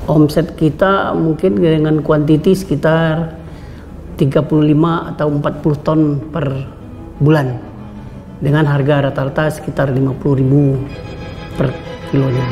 Omset kita mungkin dengan kuantiti sekitar 35 atau 40 ton per bulan. Dengan harga rata-rata sekitar 50.000 per kilonya.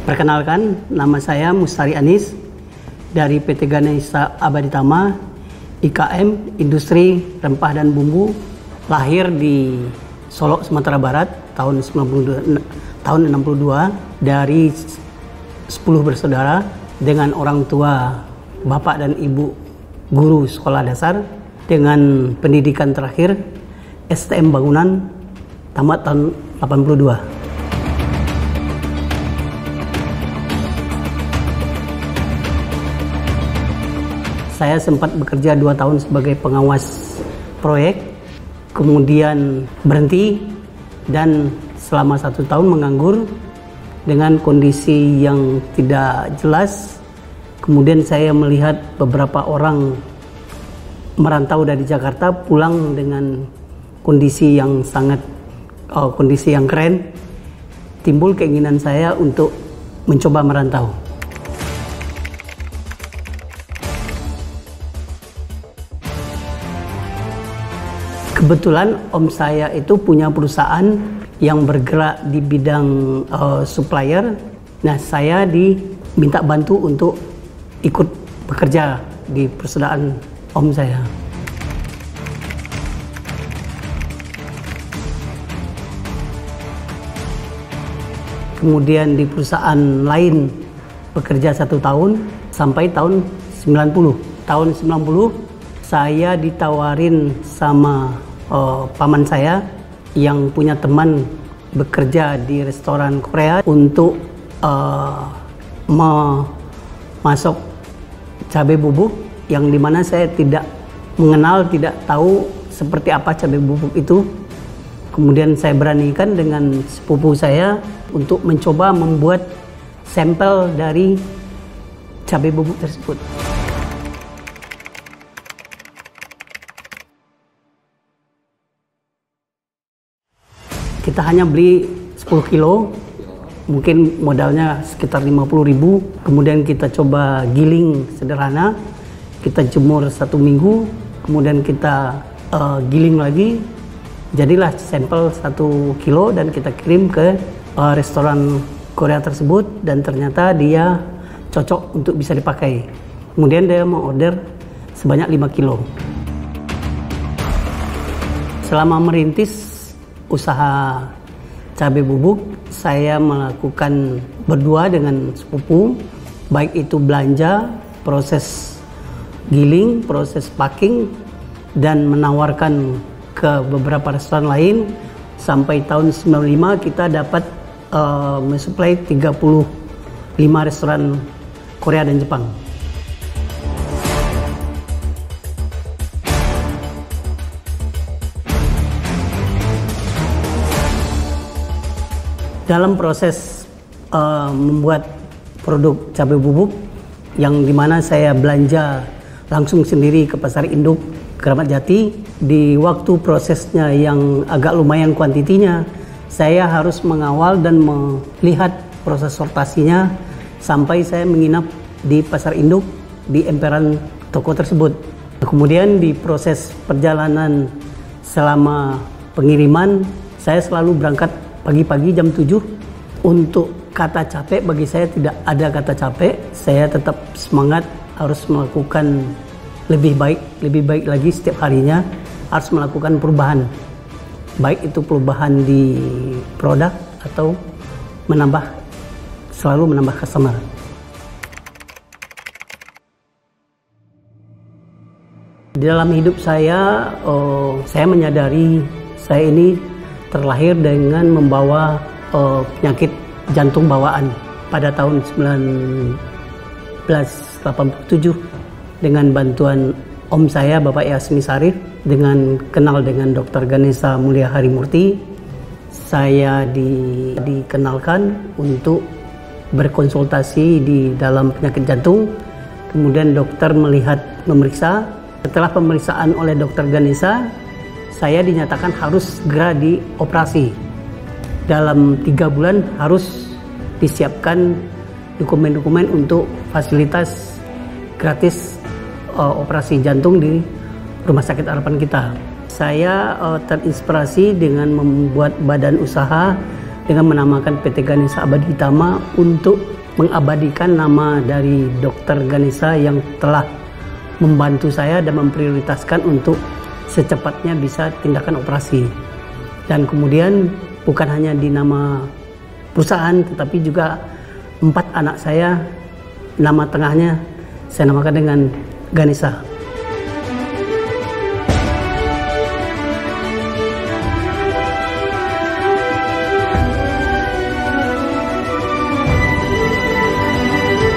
Perkenalkan, nama saya Mustari Anis dari PT Ganesha Abaditama, IKM Industri Rempah dan Bumbu, lahir di Solok, Sumatera Barat tahun 62 dari 10 bersaudara dengan orang tua bapak dan ibu guru sekolah dasar dengan pendidikan terakhir STM Bangunan tamat tahun 82. Saya sempat bekerja 2 tahun sebagai pengawas proyek, kemudian berhenti dan selama 1 tahun menganggur dengan kondisi yang tidak jelas. Kemudian saya melihat beberapa orang merantau dari Jakarta pulang dengan kondisi yang kondisi yang keren. Timbul keinginan saya untuk mencoba merantau. Kebetulan om saya itu punya perusahaan yang bergerak di bidang supplier. Nah, saya diminta bantu untuk ikut bekerja di perusahaan om saya. Kemudian di perusahaan lain bekerja 1 tahun sampai tahun 90. Tahun 90 saya ditawarin sama paman saya yang punya teman bekerja di restoran Korea untuk masuk cabai bubuk, yang dimana saya tidak mengenal, tidak tahu seperti apa cabai bubuk itu. Kemudian saya beranikan dengan sepupu saya untuk mencoba membuat sampel dari cabai bubuk tersebut. Kita hanya beli 10 kilo, mungkin modalnya sekitar 50.000. Kemudian kita coba giling sederhana, kita jemur 1 minggu, kemudian kita giling lagi. Jadilah sampel 1 kilo dan kita kirim ke restoran Korea tersebut, dan ternyata dia cocok untuk bisa dipakai. Kemudian dia mau order sebanyak 5 kilo. Selama merintis usaha cabai bubuk, saya melakukan berdua dengan sepupu, baik itu belanja, proses giling, proses packing, dan menawarkan ke beberapa restoran lain. Sampai tahun 95 kita dapat mensuplai 35 restoran Korea dan Jepang. Dalam proses membuat produk cabai bubuk, yang dimana saya belanja langsung sendiri ke pasar induk Keramat Jati, di waktu prosesnya yang agak lumayan kuantitinya, saya harus mengawal dan melihat proses sortasinya sampai saya menginap di pasar induk di emperan toko tersebut. Kemudian di proses perjalanan selama pengiriman, saya selalu berangkat pagi-pagi jam 7. Untuk kata capek, bagi saya tidak ada kata capek. Saya tetap semangat harus melakukan lebih baik lagi setiap harinya, harus melakukan perubahan. Baik itu perubahan di produk atau selalu menambah customer. Di dalam hidup saya menyadari saya ini terlahir dengan membawa penyakit jantung bawaan. Pada tahun 1987, dengan bantuan om saya, Bapak Yasmi Sarif, dengan kenal dengan Dr. Ganesha Mulia Harimurti, saya dikenalkan untuk berkonsultasi di dalam penyakit jantung. Kemudian dokter memeriksa. Setelah pemeriksaan oleh Dr. Ganesha, saya dinyatakan harus segera dioperasi. Dalam 3 bulan harus disiapkan dokumen-dokumen untuk fasilitas gratis operasi jantung di Rumah Sakit Harapan Kita. Saya terinspirasi dengan membuat badan usaha dengan menamakan PT Ganesha Abadi Hitama untuk mengabadikan nama dari Dr. Ganesha yang telah membantu saya dan memprioritaskan untuk secepatnya bisa tindakan operasi. Dan kemudian bukan hanya di nama perusahaan, tetapi juga 4 anak saya, nama tengahnya saya namakan dengan Ganesha.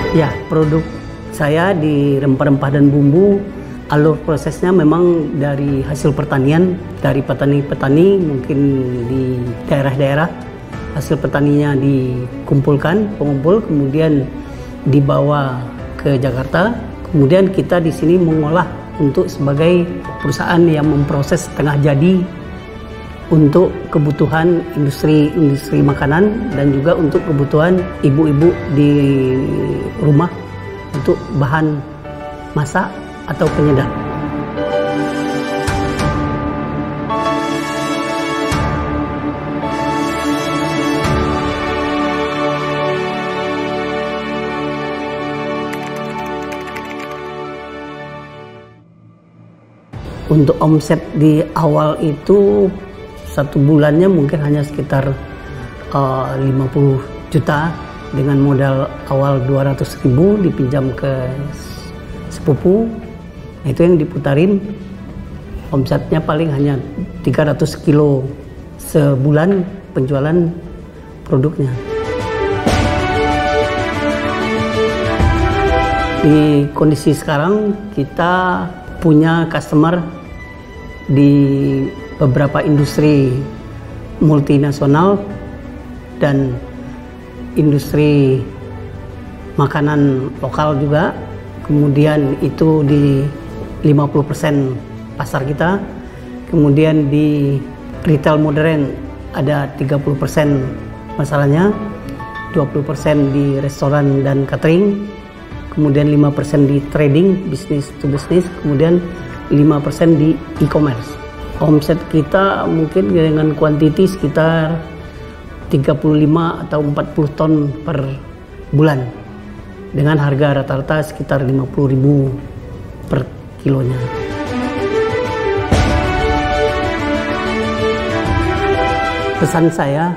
Ya, produk saya di rempah-rempah dan bumbu, alur prosesnya memang dari hasil pertanian, dari petani-petani mungkin di daerah-daerah. Hasil petaninya dikumpulkan, pengumpul, kemudian dibawa ke Jakarta. Kemudian kita di sini mengolah untuk sebagai perusahaan yang memproses setengah jadi untuk kebutuhan industri makanan dan juga untuk kebutuhan ibu-ibu di rumah untuk bahan masak atau penyedap. Untuk omset di awal itu 1 bulannya mungkin hanya sekitar 50 juta dengan modal awal 200.000 dipinjam ke sepupu. Nah, itu yang diputarin, omsetnya paling hanya 300 kilo sebulan penjualan produknya. Di kondisi sekarang kita punya customer di beberapa industri multinasional dan industri makanan lokal juga. Kemudian itu di 50% pasar kita. Kemudian di retail modern ada 30% masalahnya, 20% di restoran dan catering, kemudian 5% di trading, business to business, kemudian 5% di e-commerce. Omset kita mungkin dengan kuantiti sekitar 35 atau 40 ton per bulan dengan harga rata-rata sekitar 50.000 per kilonya. Pesan saya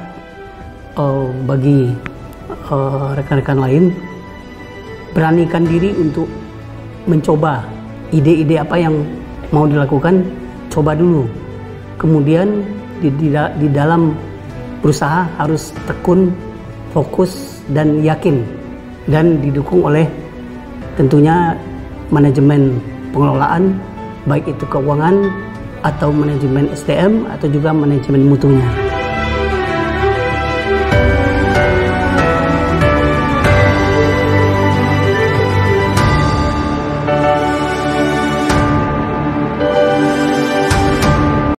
bagi rekan-rekan lain, beranikan diri untuk mencoba ide-ide apa yang mau dilakukan, coba dulu. Kemudian di dalam berusaha harus tekun, fokus, dan yakin, dan didukung oleh tentunya manajemen pengelolaan, baik itu keuangan atau manajemen SDM atau juga manajemen mutunya.